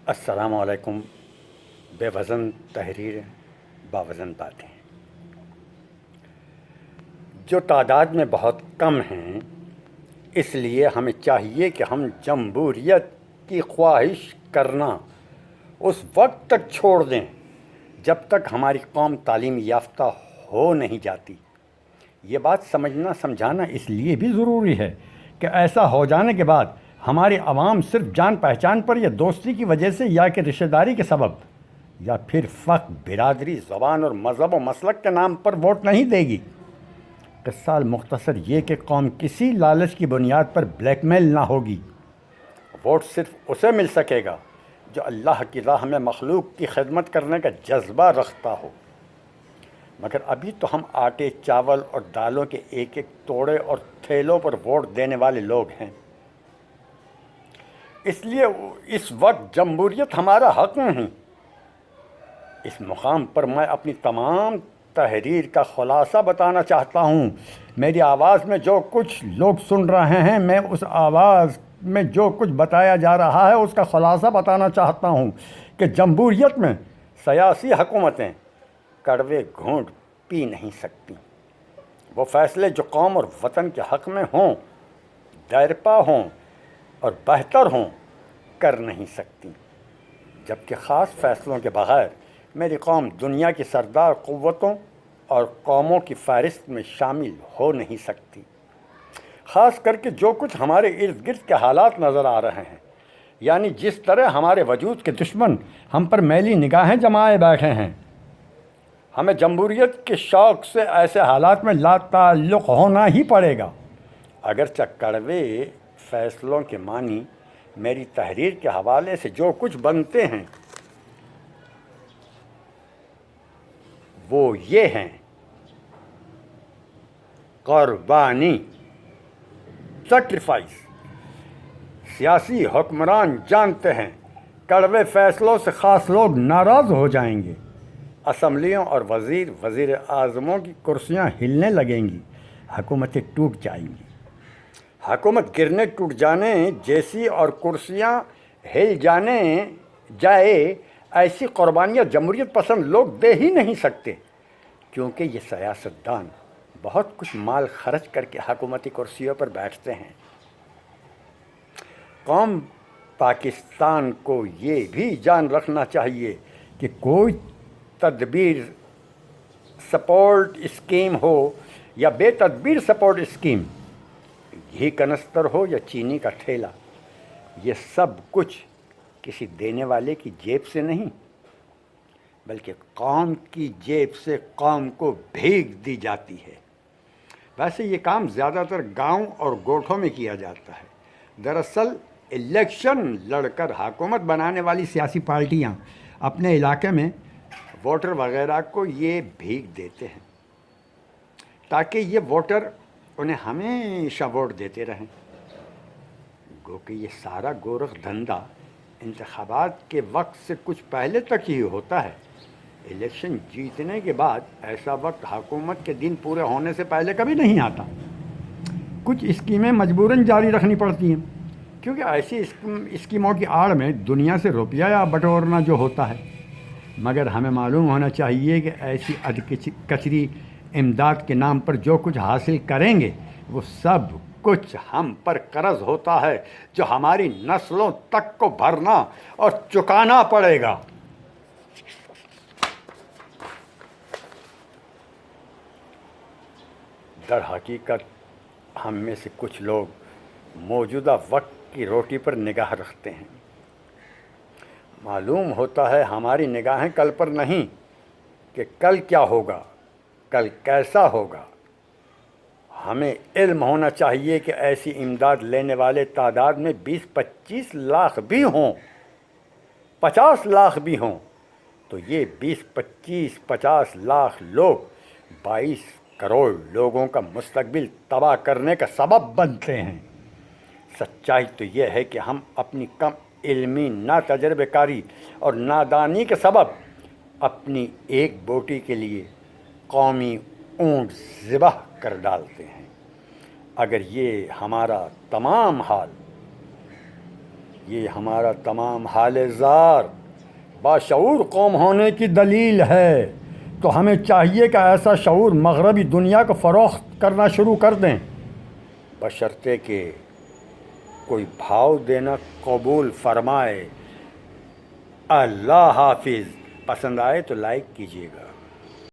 السلام علیکم۔ بے وزن تحریر، باوزن باتیں جو تعداد میں بہت کم ہیں، اس لیے ہمیں چاہیے کہ ہم جمہوریت کی خواہش کرنا اس وقت تک چھوڑ دیں جب تک ہماری قوم تعلیم یافتہ ہو نہیں جاتی۔ یہ بات سمجھنا سمجھانا اس لیے بھی ضروری ہے کہ ایسا ہو جانے کے بعد ہماری عوام صرف جان پہچان پر یا دوستی کی وجہ سے یا کہ رشتہ داری کے سبب یا پھر فقط برادری، زبان اور مذہب و مسلک کے نام پر ووٹ نہیں دے گی۔ قصہ مختصر یہ کہ قوم کسی لالچ کی بنیاد پر بلیک میل نہ ہوگی۔ ووٹ صرف اسے مل سکے گا جو اللہ کی راہ میں مخلوق کی خدمت کرنے کا جذبہ رکھتا ہو۔ مگر ابھی تو ہم آٹے، چاول اور دالوں کے ایک ایک توڑے اور تھیلوں پر ووٹ دینے والے لوگ ہیں۔ اس لیے اس وقت جمہوریت ہمارا حق نہیں۔ اس مقام پر میں اپنی تمام تحریر کا خلاصہ بتانا چاہتا ہوں۔ میری آواز میں جو کچھ لوگ سن رہے ہیں، میں اس آواز میں جو کچھ بتایا جا رہا ہے اس کا خلاصہ بتانا چاہتا ہوں کہ جمہوریت میں سیاسی حکومتیں کڑوے گھونٹ پی نہیں سکتی۔ وہ فیصلے جو قوم اور وطن کے حق میں ہوں، دیرپا ہوں اور بہتر ہوں، کر نہیں سکتی، جبکہ خاص فیصلوں کے بغیر میری قوم دنیا کی سردار قوتوں اور قوموں کی فہرست میں شامل ہو نہیں سکتی۔ خاص کر کے جو کچھ ہمارے ارد گرد کے حالات نظر آ رہے ہیں، یعنی جس طرح ہمارے وجود کے دشمن ہم پر میلی نگاہیں جمائے بیٹھے ہیں۔ ہمیں جمہوریت کے شوق سے ایسے حالات میں لا تعلق ہونا ہی پڑے گا۔ اگرچہ کڑوے فیصلوں کے معنی میری تحریر کے حوالے سے جو کچھ بنتے ہیں وہ یہ ہیں: قربانی، سیکریفائس۔ سیاسی حکمران جانتے ہیں کڑوے فیصلوں سے خاص لوگ ناراض ہو جائیں گے۔ اسمبلیوں اور وزیر اعظموں کی کرسیاں ہلنے لگیں گی، حکومتیں ٹوٹ جائیں گی۔ حکومت گرنے، ٹوٹ جانے جیسی اور کرسیاں ہل جائے ایسی قربانیاں جمہوریت پسند لوگ دے ہی نہیں سکتے، کیونکہ یہ سیاستدان بہت کچھ مال خرچ کر کے حکومتی کرسیوں پر بیٹھتے ہیں۔ قوم پاکستان کو یہ بھی جان رکھنا چاہیے کہ کوئی تدبیر سپورٹ اسکیم ہو یا بے تدبیر سپورٹ اسکیم، گھی کنستر ہو یا چینی کا ٹھیلا، یہ سب کچھ کسی دینے والے کی جیب سے نہیں بلکہ قوم کی جیب سے قوم کو بھیگ دی جاتی ہے۔ ویسے یہ کام زیادہ تر گاؤں اور گوٹھوں میں کیا جاتا ہے۔ دراصل الیکشن لڑ کر حکومت بنانے والی سیاسی پارٹیاں اپنے علاقے میں ووٹر وغیرہ کو یہ بھیگ دیتے ہیں تاکہ یہ ووٹر انہیں ہمیشہ ووٹ دیتے رہیں۔ گو کہ یہ سارا گورکھ دھندا انتخابات کے وقت سے کچھ پہلے تک ہی ہوتا ہے۔ الیکشن جیتنے کے بعد ایسا وقت حکومت کے دن پورے ہونے سے پہلے کبھی نہیں آتا۔ کچھ اسکیمیں مجبوراً جاری رکھنی پڑتی ہیں، کیونکہ ایسی اسکیموں کی آڑ میں دنیا سے روپیہ یا بٹورنا جو ہوتا ہے۔ مگر ہمیں معلوم ہونا چاہیے کہ ایسی کچری امداد کے نام پر جو کچھ حاصل کریں گے وہ سب کچھ ہم پر قرض ہوتا ہے جو ہماری نسلوں تک کو بھرنا اور چکانا پڑے گا۔ در حقیقت ہم میں سے کچھ لوگ موجودہ وقت کی روٹی پر نگاہ رکھتے ہیں۔ معلوم ہوتا ہے ہماری نگاہیں کل پر نہیں کہ کل کیا ہوگا، کل کیسا ہوگا۔ ہمیں علم ہونا چاہیے کہ ایسی امداد لینے والے تعداد میں 20-25 لاکھ بھی ہوں، 50 لاکھ بھی ہوں، تو یہ 20-25-50 لاکھ لوگ 22 کروڑ لوگوں کا مستقبل تباہ کرنے کا سبب بنتے ہیں۔ سچائی تو یہ ہے کہ ہم اپنی کم علمی، ناتجربہ کاری اور نادانی کے سبب اپنی ایک بوٹی کے لیے قومی اونٹ ذبح کر ڈالتے ہیں۔ اگر یہ ہمارا تمام حال یہ ہمارا تمام حال زار باشعور قوم ہونے کی دلیل ہے۔ تو ہمیں چاہیے کہ ایسا شعور مغربی دنیا کو فروخت کرنا شروع کر دیں، بشرطے کہ کوئی بھاؤ دینا قبول فرمائے۔ اللہ حافظ۔ پسند آئے تو لائک کیجیے گا۔